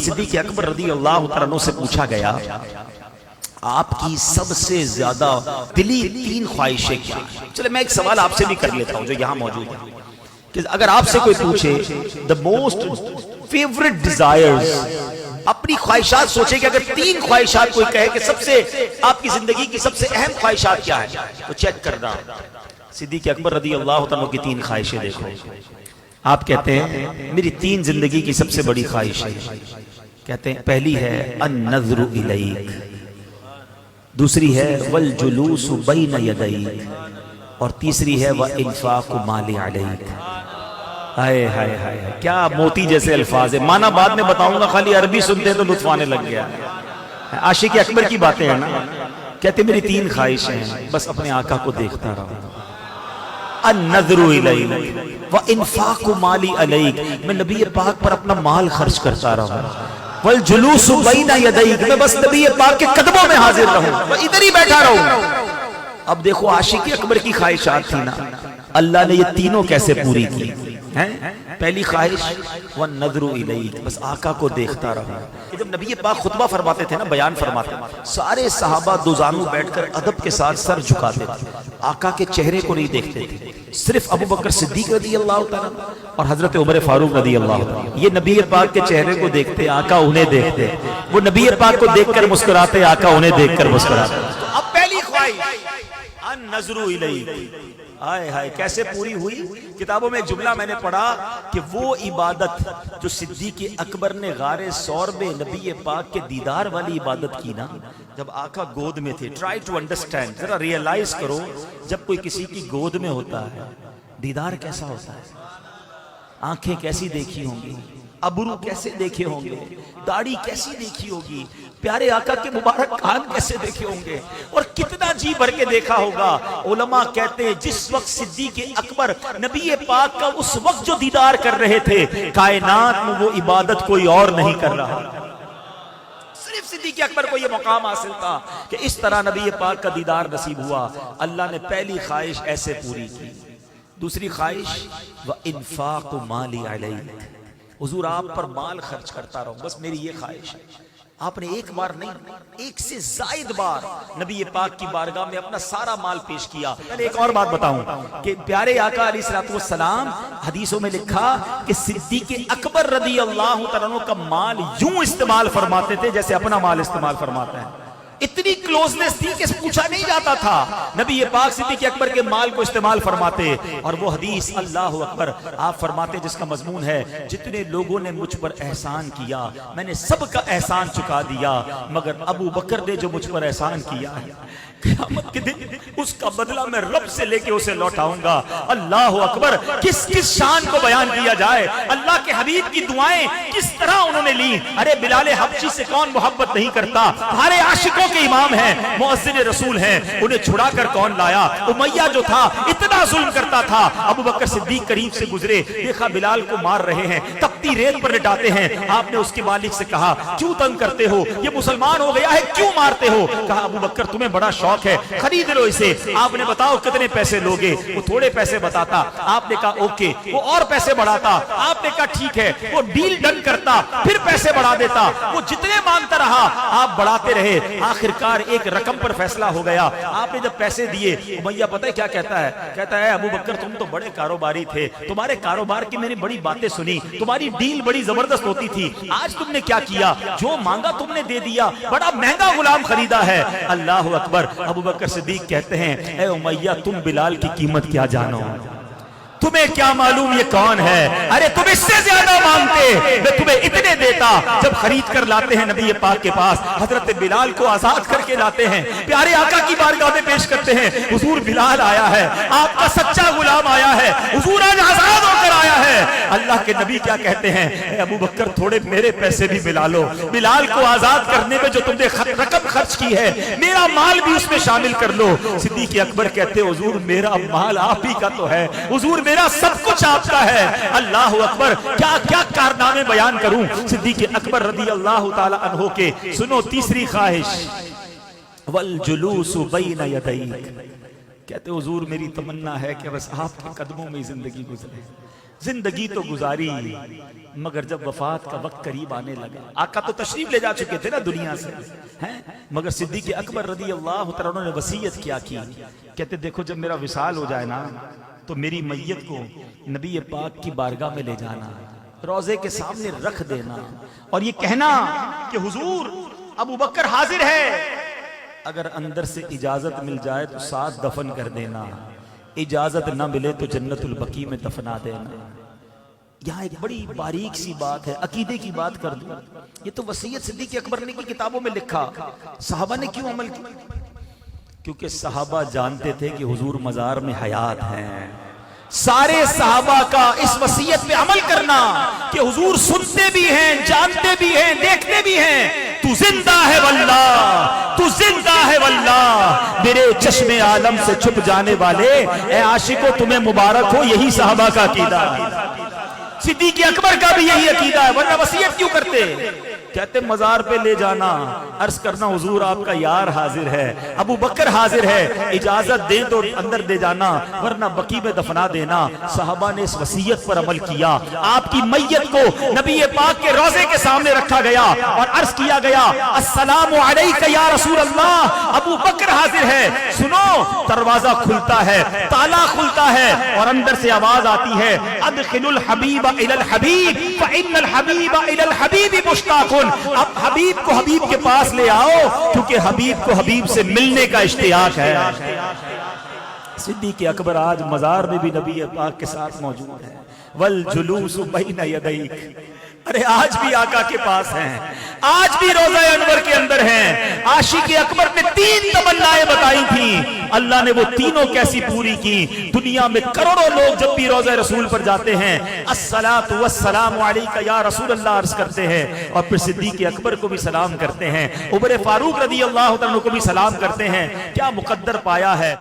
صدیق اکبر رضی اللہ تعالیٰ عنہ سے پوچھا گیا آپ کی سب سے زیادہ دلی 3 خواہشیں کیا ہیں؟ چلے میں ایک سوال آپ سے بھی کر لیتا ہوں جو یہاں موجود ہے کہ اگر آپ سے کوئی پوچھے the most favorite desires، اپنی خواہشات سوچے کہ اگر 3 خواہشات کوئی کہے کہ سب سے آپ کی زندگی کی سب سے اہم خواہشات کیا ہے تو چیک کرنا صدیق اکبر رضی اللہ تعالیٰ کی 3 خواہشیں دیکھو. آپ کہتے ہیں میری 3 زندگی کی سب سے بڑی خواہش ہے. کہتے ہیں پہلی ہے النظر الیک، دوسری ہے والجلوس بین یدیک، اور تیسری ہے وانفاق مال علیک. ہائے ہائے ہائے کیا موتی جیسے الفاظ ہیں. معنی بعد میں بتاؤں گا، خالی عربی سنتے تو لطف آنے لگ گیا. عاشق اکبر کی باتیں ہیں نا. کہتے میری 3 خواہشیں ہیں، بس اپنے آقا کو دیکھتا رہا. النظر الیک وانفاق مالی علیک، میں نبی پاک پر اپنا مال خرچ کرتا رہا. والجلوس بین یدیک، میں بس نبی پاک کے قدموں میں حاضر رہوں، میں ادھر ہی بیٹھا رہوں. اب دیکھو عاشق اکبر کی خواہشات تھی نا، اللہ نے یہ تینوں کیسے پوری کی ہیں. پہلی خواہش والنظر الیک، بس آقا کو دیکھتا رہا. جب نبی پاک خطبہ فرماتے تھے نا، بیان فرماتے، سارے صحابہ دوزانو بیٹھ کر ادب کے ساتھ سر جھکاتے تھے، آقا کے چہرے کو نہیں دیکھتے تھے. صرف ابو بکر صدیق رضی اللہ تعالیٰ اور حضرت عمر فاروق رضی اللہ تعالیٰ یہ نبی پاک کے چہرے کو دیکھتے، آقا انہیں دیکھتے. وہ نبی پاک کو دیکھ کر مسکراتے، آقا انہیں دیکھ کر مسکراتے. اب پہلی خواہش النظر الیک، آئے ہائے کیسے پوری ہوئی. کتابوں میں ایک جملہ میں نے پڑھا کہ وہ عبادت جو صدیق اکبر نے غار ثور میں نبی پاک کے دیدار والی عبادت کی نا، جب آقا گود میں تھے. ٹرائی ٹو انڈرسٹینڈ، ذرا ریئلائز کرو، جب کوئی کسی کی گود میں ہوتا ہے دیدار کیسا ہوتا ہے. آنکھیں کیسی دیکھی ہوں گی، ابرو کیسے دیکھے ہوں گے، داڑھی کیسی دیکھی ہوگی، پیارے آقا کے مبارک کان کیسے دیکھے ہوں گے، اور کتنا جی بھر کے دیکھا ہوگا. علماء کہتے ہیں جس وقت صدیق اکبر نبی پاک کا اس وقت جو دیدار کر رہے تھے، کائنات میں وہ عبادت کوئی اور نہیں کر رہا. صرف صدیق اکبر کو یہ مقام حاصل تھا کہ اس طرح نبی پاک کا دیدار نصیب ہوا. اللہ نے پہلی خواہش ایسے پوری کی. دوسری خواہش وانفاق مالی علیک، حضور آپ پر مال خرچ کرتا رہوں، بس میری یہ خواہش ہے. آپ نے ایک بار نہیں، ایک سے زائد بار نبی پاک کی بارگاہ میں اپنا سارا مال پیش کیا. میں ایک اور بات بتاؤں کہ پیارے آقا علیہ الصلوۃ والسلام حدیثوں میں لکھا کہ صدیق اکبر رضی اللہ تعالیٰ عنہ کا مال یوں استعمال فرماتے تھے جیسے اپنا مال استعمال فرماتے ہیں. اتنی کلوزنس تھی کہ پوچھا نہیں جاتا تھا. نبی پاک صدیق اکبر کے مال کو استعمال فرماتے. اور وہ حدیث اللہ اکبر آپ فرماتے جس کا مضمون ہے جتنے لوگوں نے مجھ پر احسان کیا میں نے سب کا احسان چکا دیا، مگر ابو بکر نے جو مجھ پر احسان کیا ہے قیامت کے دن اس کا بدلہ میں رب سے لے کے اسے لوٹاؤں گا. اللہ اکبر، کس کس شان کو بیان کیا جائے. اللہ کے حبیب کی دعائیں کس طرح انہوں نے لی. ارے بلال حبشی سے کون محبت نہیں کرتا، ہمارے عاشقوں کے امام ہیں، مؤذن رسول ہیں، انہیں چھڑا کر کون لایا. امیہ جو تھا اتنا ظلم کرتا تھا، ابو بکر صدیق قریب سے گزرے، دیکھا بلال کو مار رہے ہیں، تپتی ریت پر لٹاتے ہیں. آپ نے اس کے مالک سے کہا کیوں تنگ کرتے ہو، یہ مسلمان ہو گیا ہے کیوں مارتے ہو. کہا ابو بکر تمہیں بڑا شوق ہے، خرید لو اسے. آپ نے بتاؤ کتنے پیسے لوگے. وہ تھوڑے پیسے بتاتا، آپ نے کہا اوکے. وہ اور پیسے بڑھاتا، آپ نے کہا ٹھیک ہے. وہ ڈیل ڈن کرتا، پھر پیسے بڑھا دیتا. وہ جتنے مانگتا رہا آپ بڑھاتے رہے. آخرکار ایک رقم پر فیصلہ ہو گیا. آپ نے جب پیسے دیے، امیہ پتہ ہے کیا کہتا ہے؟ کہتا ہے ابو بکر تم تو بڑے کاروباری تھے، تمہارے کاروبار کی میں نے بڑی باتیں سنی، تمہاری ڈیل بڑی زبردست ہوتی تھی. آج تم نے کیا کیا؟ جو مانگا تم نے دے دیا، بڑا مہنگا غلام خریدا ہے. اللہ اکبر. ابو بکر صدیق کہتے ہیں اے امیہ تم بلال کی قیمت کیا جانو، تمہیں کیا معلوم یہ کون ہے. ارے تم اس سے زیادہ مانگتے، میں تمہیں اتنے دیتا. جب خرید کر لاتے ہیں نبی پاک کے پاس، حضرت بلال کو آزاد کر کے لاتے ہیں، پیارے آقا کی بارگاہ میں پیش کرتے ہیں. حضور بلال آیا ہے، آپ کا سچا غلام آیا ہے، حضور آج آزاد ہو کر آیا ہے. اللہ کے نبی کیا کہتے ہیں؟ اے ابو بکر تھوڑے میرے پیسے بھی ملا لو، بلال کو آزاد کرنے میں جو تم نے رقم خرچ کی ہے میرا مال بھی اس میں شامل کر لو. صدیق اکبر کہتے حضور میرا مال آپ ہی کا تو ہے، حضور میرا سب کچھ آپ کا ہے. اللہ اکبر. کیا کیا کارنامے بیان کروں صدیق اکبر رضی اللہ تعالی عنہ کے. سنو تیسری خواہش والجلوس بین یدیک. کہتے حضور میری تمنا ہے کہ بس آپ کے قدموں میں زندگی گزرے. زندگی تو گزاری مگر جب وفات کا وقت قریب آنے لگا، آقا تو تشریف لے جا چکے تھے نا دنیا سے ہیں، مگر صدیق اکبر رضی اللہ تعالیٰ عنہ نے وصیت کیا کی، کہتے دیکھو جب میرا وصال ہو جائے نا تو میری میت کو نبی پاک کی بارگاہ میں لے جانا، روضے کے سامنے رکھ دینا اور یہ کہنا کہ حضور ابو بکر حاضر ہے، اگر اندر سے اجازت مل جائے تو ساتھ دفن کر دینا، اجازت نہ ملے تو جنت البقیع میں دفنا دینا۔ یہاں ایک بڑی باریک سی بات ہے، عقیدے کی بات کر دوں، یہ تو وصیت صدیق اکبر نے کی کتابوں میں لکھا، صحابہ نے کیوں عمل کیا؟ کیونکہ صحابہ جانتے تھے کہ حضور مزار میں حیات ہیں۔ سارے صحابہ کا اس وصیت پہ عمل کرنا کہ حضور سنتے بھی ہیں، جانتے بھی ہیں، دیکھتے بھی ہیں، تو زندہ ہے واللہ، تو زندہ ہے واللہ، میرے چشم عالم سے چھپ جانے والے اے عاشقو تمہیں مبارک ہو، یہی صحابہ کا عقیدہ ہے۔ صدیق اکبر کا بھی یہی عقیدہ ہے، ورنہ وصیت کیوں کرتے؟ کہتے مزار پہ لے جانا، عرض کرنا حضور آپ کا یار حاضر ہے، ابو بکر حاضر ہے، اجازت دیں تو اندر دے جانا ورنہ بقیع میں دفنا دینا۔ صحابہ نے اس وصیت پر عمل کیا، آپ کی میت کو نبی پاک کے روضے کے سامنے رکھا گیا اور عرض کیا گیا السلام علیک یا رسول اللہ، ابو بکر حاضر ہے۔ سنو، دروازہ کھلتا ہے، تالا کھلتا ہے اور اندر سے آواز آتی ہے ادخل الحبیب الی الحبیب فإن الحبیب الی الحبیب مشتاق۔ اب حبیب کو حبیب کے پاس لے آؤ کیونکہ حبیب کو حبیب سے ملنے کا اشتیاق ہے۔ صدیق اکبر آج مزار میں بھی نبی پاک کے ساتھ موجود ہے، والجلوس بین یدیک، ارے آج بھی آقا کے پاس ہیں، آج بھی روضہ انور کے اندر ہیں۔ عاشق اکبر نے 3 تمنائیں بتائی تھیں، اللہ نے وہ تینوں کیسی پوری کی۔ دنیا میں کروڑوں لوگ جب بھی روضہ رسول پر جاتے ہیں الصلاۃ والسلام علیک یا رسول اللہ عرض کرتے ہیں اور پھر صدیق اکبر کو بھی سلام کرتے ہیں، عمر فاروق رضی اللہ عنہ کو بھی سلام کرتے ہیں۔ کیا مقدر پایا ہے۔